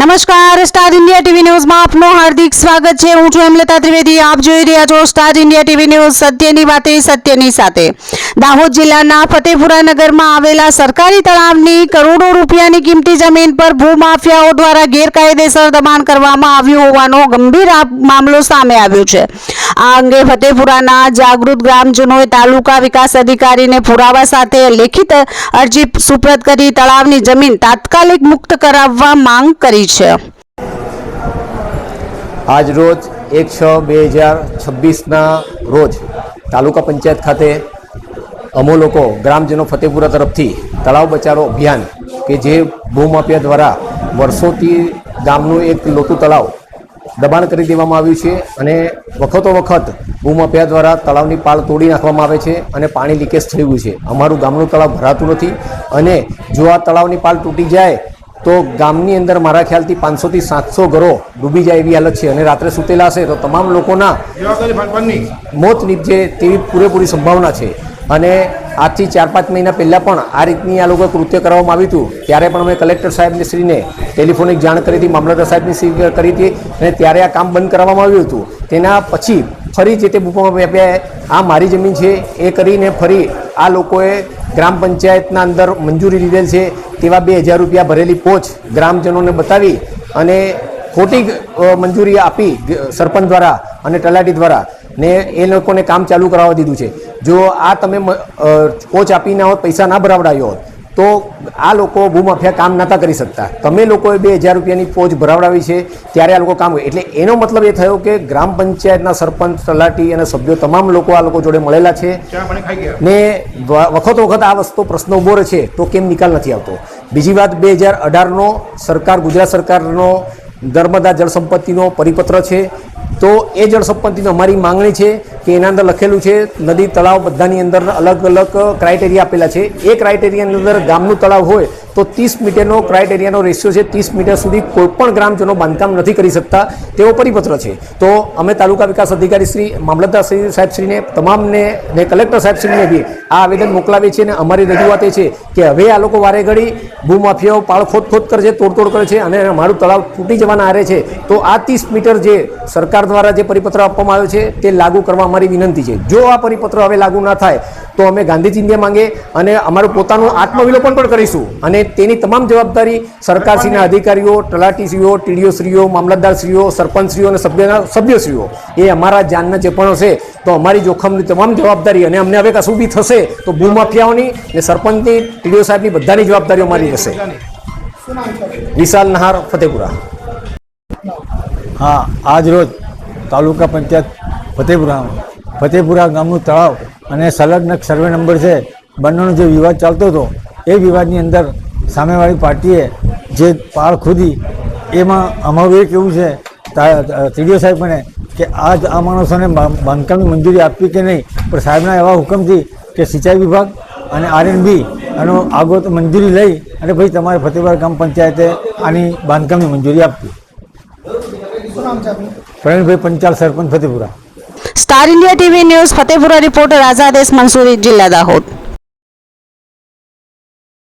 નમસ્કાર, star India TV ન્યૂઝમાં આપનું હાર્દિક સ્વાગત છે। હું છું હેમલતા ત્રિવેદી। આપ જોઈ રહ્યા છો સ્ટાર ઇન્ડિયા ટીવી ન્યૂઝ, સત્યની વાતે સત્યની સાથે। દાહોદ જિલ્લાના ફતેપુરા નગરમાં આવેલા સરકારી તળાવની કરોડો રૂપિયાની કિંમતી જમીન પર ભૂમાફિયાઓ દ્વારા ગેરકાયદેસર દબાણ કરવામાં આવ્યું હોવાનો ગંભીર મામલો સામે આવ્યો છે। આ અંગે ફતેપુરાના જાગૃત ગ્રામજનોએ તાલુકા વિકાસ અધિકારીને પુરાવા સાથે લેખિત અરજી સુપ્રત કરી તળાવની જમીન તાત્કાલિક મુક્ત કરાવવા માંગ કરી છે। આજ રોજ 1/6/2026ના રોજ તાલુકા પંચાયત ખાતે અમો લોકો ગ્રામજનો ફતેપુરા તરફથી તળાવ બચાવો અભિયાન કે જે ભૂમાફિયા દ્વારા વર્ષોથી ગામનું એક લોતું તળાવ દબાણ કરી દેવામાં આવ્યું છે અને વખતો વખત ભૂમાફિયા દ્વારા તળાવની પાળ તોડી નાખવામાં આવે છે અને પાણી લીકેજ થઈ ગયું છે। અમારું ગામનું તળાવ ભરાતું નથી અને જો આ તળાવની પાળ તૂટી જાય તો ગામની અંદર મારા ખ્યાલથી 500 થી 700 ઘરો ડૂબી જાય એવી હાલત છે અને રાત્રે સૂતેલા હશે તો તમામ લોકોના મોત નીપજે તેવી પૂરેપૂરી સંભાવના છે। અને આજથી 4-5 મહિના પહેલાં પણ આ રીતની આ લોકો કૃત્ય કરવામાં આવ્યું હતું ત્યારે પણ અમે કલેક્ટર સાહેબની શ્રીને ટેલિફોનિક જાણ કરી હતી, મામલતદાર સાહેબની શ્રી કરી હતી અને ત્યારે આ કામ બંધ કરવામાં આવ્યું હતું। તેના પછી ફરી જે તે ભૂમાફિયાએ આ મારી જમીન છે એ કરીને ફરી આ લોકોએ ગ્રામ પંચાયતના અંદર મંજૂરી લીધેલ છે તેવા 2000 રૂપિયા ભરેલી પોચ ગ્રામજનોને બતાવી અને ખોટી મંજૂરી આપી સરપંચ દ્વારા અને તલાટી દ્વારા ને એ લોકોને કામ ચાલુ કરાવવા દીધું છે। જો આ તમે પોચ આપીને હોત, પૈસા ના ભરાવડાવ્યો હોત તો આ લોકો ભૂમાફિયા કામ નહોતા કરી શકતા। તમે લોકોએ 2000 રૂપિયાની પોચ ભરાવડાવી છે ત્યારે આ લોકો કામ એટલે એનો મતલબ એ થયો કે ગ્રામ પંચાયતના સરપંચ, તલાટી અને સભ્યો તમામ લોકો આ લોકો જોડે મળેલા છે ને વખત વખત આ વસ્તુ પ્રશ્ન ઉભો રહે છે તો કેમ નિકાલ નથી આવતો। બીજી વાત 2018નો સરકાર ગુજરાત સરકારનો નર્મદા જળ સંપત્તિનો પરિપત્ર છે તો એ જળ સંપત્તિની અમારી માંગણી છે કે એના અંદર લખેલું છે નદી તળાવ બધાની અંદર અલગ અલગ ક્રાઇટેરિયા આપેલા છે। એ ક્રાઇટેરિયાની અંદર ગામનું તળાવ હોય તો 30 મીટરનો ક્રાઇટેરિયાનો રેશિયો છે, 30 મીટર સુધી કોઈપણ ગ્રામજનો બાંધકામ નથી કરી શકતા તેવો પરિપત્ર છે। તો અમે તાલુકા વિકાસ અધિકારી શ્રી, મામલતદાર સાહેબશ્રીને તમામને ને કલેક્ટર સાહેબશ્રીને બી આ આવેદન મોકલાવીએ છીએ અને અમારી રજૂઆત એ છે કે હવે આ લોકો વારે ઘડી ભૂમાફિયાઓ પાળ ખોદ કરે છે, તોડતોડ કરે છે અને અમારું તળાવ તૂટી જવાના આરે છે તો આ 30 મીટર જે સરકાર દ્વારા જે પરિપત્ર આપવામાં આવ્યો છે તે લાગુ કરવા અમારી વિનંતી છે। જો આ પરિપત્ર હવે લાગુ ના થાય તો અમે ગાંધી ચિંધ્યા માંગે અને અમારું પોતાનું આત્મવિલોપન પણ કરીશું અને તેની તમામ જવાબદારી સરકારશ્રીના અધિકારીઓ, તલાટીશ્રીઓ, ટીડીઓશ્રીઓ, મામલતદારશ્રીઓ, સરપંચશ્રીઓ અને સભ્યશ્રીઓ એ અમારા જાનના જે પણ હશે તો અમારી જોખમની તમામ જવાબદારી અને અમને હવે કશું બી થશે તો ભૂમાફિયાઓની ને સરપંચની, ટીડીઓ સાહેબની બધાની જવાબદારીઓ અમારી રહેશે। વિશાલ નહાર, ફતેપુરા। હા, આજ રોજ તાલુકા પંચાયત ફતેપુરા ગામનું તળાવ અને સંલગ્ન સર્વે નંબર છે બંનેનો જે વિવાદ ચાલતો હતો એ વિવાદની અંદર સામેવાળી પાર્ટીએ જે પાળ ખોદી એમાં અમારું એ કેવું છે ટીડીઓ સાહેબને કે આ માણસોને બાંધકામની મંજૂરી આપવી કે નહીં, પણ સાહેબના એવા હુકમથી કે સિંચાઈ વિભાગ અને R&B આનો આગળ મંજૂરી લઈ અને પછી તમારે ફતેપુરા ગ્રામ પંચાયતે આની બાંધકામની મંજૂરી આપવી। Pravinbhai Panchal, sarpanch, Fatepura. Star India TV news, Fatepura reporter Azadesh Mansuri, જિલ્લા દાહોદ।